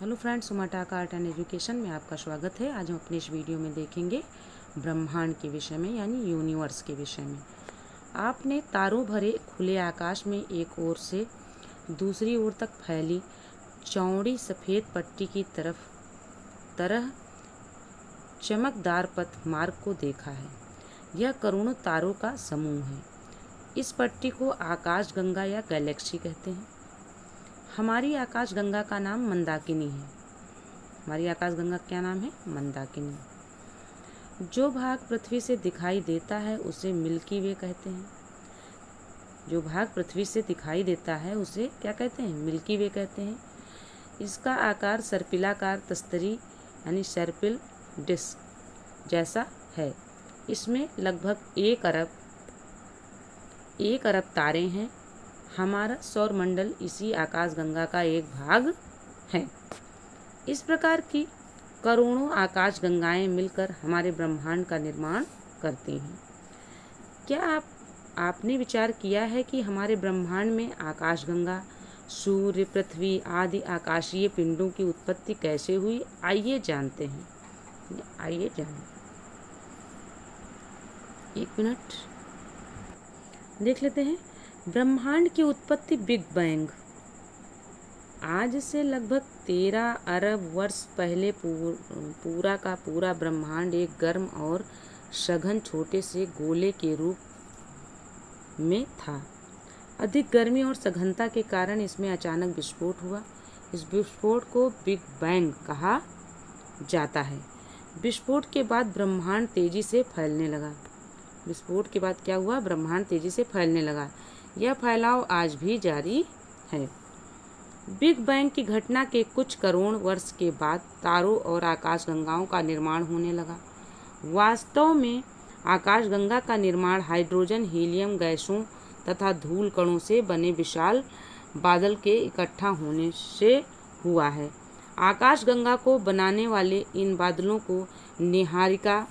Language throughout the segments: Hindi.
Hello friends, Sumataka art and education में आपका स्वागत है। आज हम अपने इस वीडियो में देखेंगे ब्रह्मांड के विषय में, यानी यूनिवर्स के विषय में। आपने तारों भरे खुले आकाश में एक ओर से दूसरी ओर तक फैली चौड़ी सफ़ेद पट्टी की तरह चमकदार पथ मार्ग को देखा है। यह करोड़ों तारों का समूह है। इस पट्टी को आकाशगंगा या गैलेक्सी कहते हैं। हमारी आकाशगंगा का नाम मंदाकिनी है। हमारी आकाशगंगा का क्या नाम है? मंदाकिनी। जो भाग पृथ्वी से दिखाई देता है उसे मिल्की वे कहते हैं। जो भाग पृथ्वी से दिखाई देता है उसे क्या कहते हैं? मिल्की वे कहते हैं। इसका आकार सर्पिलाकार तस्तरी यानी सर्पिल डिस्क जैसा है। इसमें लगभग एक अरब तारे हैं। हमारा सौरमंडल इसी आकाशगंगा का एक भाग है। इस प्रकार की करोड़ों आकाशगंगाएं मिलकर हमारे ब्रह्मांड का निर्माण करती हैं। क्या आपने विचार किया है कि हमारे ब्रह्मांड में आकाशगंगा, सूर्य, पृथ्वी आदि आकाशीय पिंडों की उत्पत्ति कैसे हुई? आइए जानते हैं। आइए जानें। एक मिनट देख लेते हैं। ब्रह्मांड की उत्पत्ति बिग बैंग। आज से लगभग 13 अरब वर्ष पहले पूरा का पूरा ब्रह्मांड एक गर्म और सघन छोटे से गोले के रूप में था। अधिक गर्मी और सघनता के कारण इसमें अचानक विस्फोट हुआ। इस विस्फोट को बिग बैंग कहा जाता है। विस्फोट के बाद ब्रह्मांड तेजी से फैलने लगा। विस्फोट के बाद क्या हुआ? ब्रह्मांड तेजी से फैलने लगा। यह फैलाव आज भी जारी है। बिग बैंग की घटना के कुछ करोड़ वर्ष के बाद तारों और आकाशगंगाओं का निर्माण होने लगा। वास्तव में आकाशगंगा का निर्माण हाइड्रोजन, हीलियम गैसों तथा धूल कणों से बने विशाल बादल के इकट्ठा होने से हुआ है। आकाशगंगा को बनाने वाले इन बादलों को निहारिका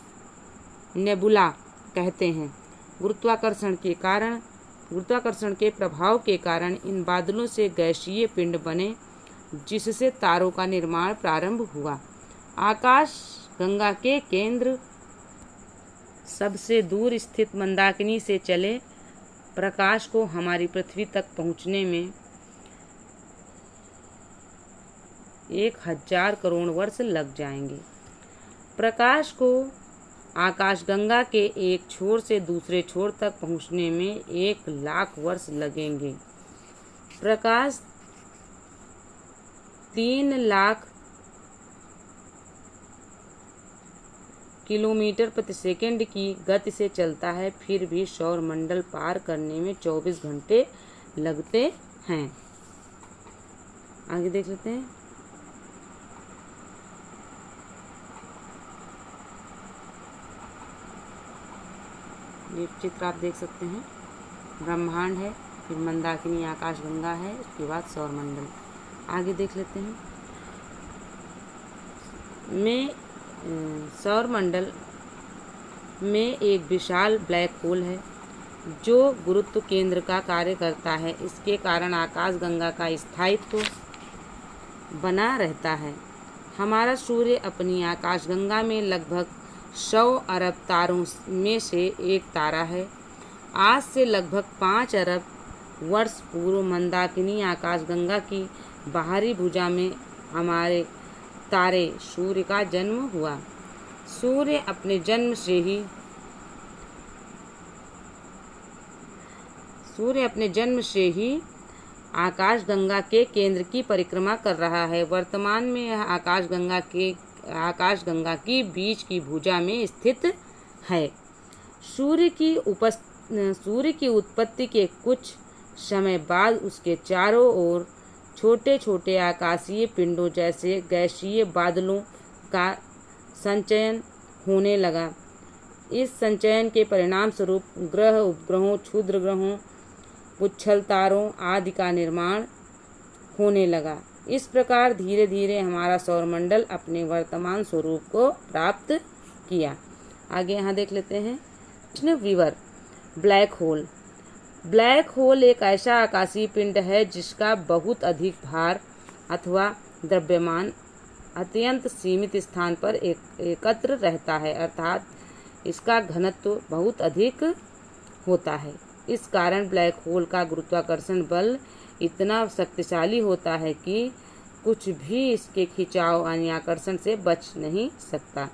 नेबुला कहते हैं। गुरुत्वाकर्षण के प्रभाव के कारण इन बादलों से गैसीय पिंड बने, जिससे तारों का निर्माण प्रारंभ हुआ। आकाशगंगा के केंद्र सबसे दूर स्थित मंदाकिनी से चले प्रकाश को हमारी पृथ्वी तक पहुंचने में 1000 करोड़ वर्ष लग जाएंगे। प्रकाश को आकाशगंगा के एक छोर से दूसरे छोर तक पहुंचने में 1 लाख वर्ष लगेंगे। प्रकाश 3 लाख किलोमीटर प्रति सेकंड की गति से चलता है, फिर भी सौरमंडल पार करने में 24 घंटे लगते हैं। आगे देख लेते हैं। ये चित्र आप देख सकते हैं। ब्रह्मांड है, फिर मंदाकिनी आकाशगंगा है, उसके बाद सौरमंडल। आगे देख लेते हैं। सौरमंडल में एक विशाल ब्लैक होल है जो गुरुत्व केंद्र का कार्य करता है। इसके कारण आकाशगंगा का स्थायित्व बना रहता है। हमारा सूर्य अपनी आकाशगंगा में लगभग 100 अरब तारों में से एक तारा है। आज से लगभग 5 अरब वर्ष पूर्व मंदाकिनी आकाशगंगा की बाहरी भुजा में हमारे तारे सूर्य का जन्म हुआ। सूर्य अपने जन्म से ही आकाशगंगा के केंद्र की परिक्रमा कर रहा है। वर्तमान में यह आकाशगंगा की बीच की भुजा में स्थित है। सूर्य की उत्पत्ति के कुछ समय बाद उसके चारों ओर छोटे छोटे आकाशीय पिंडों जैसे गैसीय बादलों का संचयन होने लगा। इस संचयन के परिणाम स्वरूप ग्रह, उपग्रहों, क्षुद्र ग्रहों, पुच्छल तारों आदि का निर्माण होने लगा। इस प्रकार धीरे धीरे हमारा सौरमंडल अपने वर्तमान स्वरूप को प्राप्त किया। आगे यहाँ देख लेते हैं। कृष्ण विवर ब्लैक होल। ब्लैक होल एक ऐसा आकाशीय पिंड है जिसका बहुत अधिक भार अथवा द्रव्यमान अत्यंत सीमित स्थान पर एकत्र रहता है, अर्थात इसका घनत्व बहुत अधिक होता है। इस कारण ब्लैक होल का गुरुत्वाकर्षण बल इतना शक्तिशाली होता है कि कुछ भी इसके खिंचाव यानी आकर्षण से बच नहीं सकता,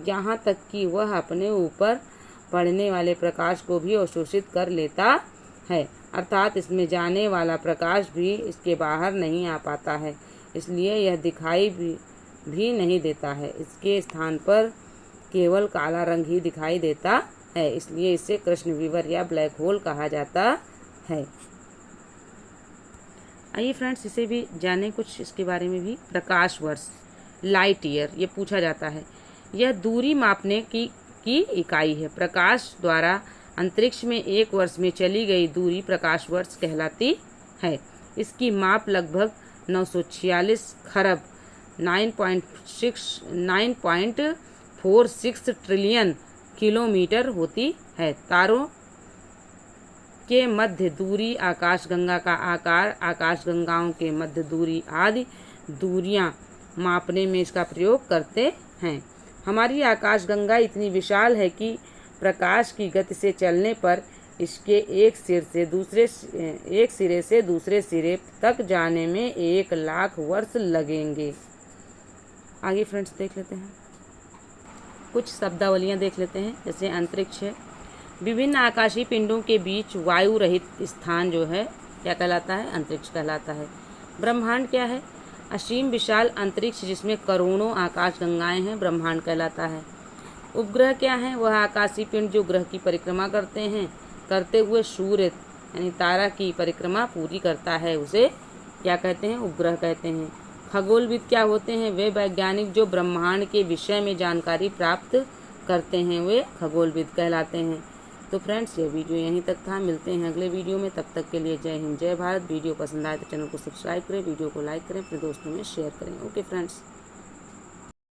यहाँ तक कि वह अपने ऊपर पड़ने वाले प्रकाश को भी अवशोषित कर लेता है, अर्थात इसमें जाने वाला प्रकाश भी इसके बाहर नहीं आ पाता है, इसलिए यह दिखाई भी नहीं देता है। इसके स्थान पर केवल काला रंग ही दिखाई देता है, इसलिए इसे कृष्ण विवर या ब्लैक होल कहा जाता है। आइए फ्रेंड्स, इसे भी जाने कुछ इसके बारे में भी। प्रकाश वर्ष, लाइट ईयर, ये पूछा जाता है। यह दूरी मापने की इकाई है। प्रकाश द्वारा अंतरिक्ष में एक वर्ष में चली गई दूरी प्रकाश वर्ष कहलाती है। इसकी माप लगभग 946 खरब 9.46 ट्रिलियन किलोमीटर होती है। तारों के मध्य दूरी, आकाशगंगा का आकार, आकाशगंगाओं के मध्य दूरी आदि दूरियां मापने में इसका प्रयोग करते हैं। हमारी आकाशगंगा इतनी विशाल है कि प्रकाश की गति से चलने पर इसके एक सिरे से दूसरे सिरे तक जाने में 1 लाख वर्ष लगेंगे। आगे फ्रेंड्स देख लेते हैं, कुछ शब्दावलियां देख लेते हैं। जैसे अंतरिक्ष है, विभिन्न आकाशीय पिंडों के बीच वायु रहित स्थान जो है क्या कहलाता है? अंतरिक्ष कहलाता है। ब्रह्मांड क्या है? असीम विशाल अंतरिक्ष जिसमें करोड़ों आकाशगंगाएं हैं, ब्रह्मांड कहलाता है। उपग्रह क्या है? वह आकाशीय पिंड जो ग्रह की परिक्रमा करते हुए सूर्य यानी तारा की परिक्रमा पूरी करता है, उसे क्या कहते हैं? उपग्रह कहते हैं। खगोलविद क्या होते हैं? वे वैज्ञानिक जो ब्रह्मांड के विषय में जानकारी प्राप्त करते हैं, वे खगोलविद कहलाते हैं। तो फ्रेंड्स, ये वीडियो यहीं तक था। मिलते हैं अगले वीडियो में, तब तक के लिए जय हिंद, जय भारत। वीडियो पसंद आए तो चैनल को सब्सक्राइब करें, वीडियो को लाइक करें, अपने दोस्तों में शेयर करें। Okay friends.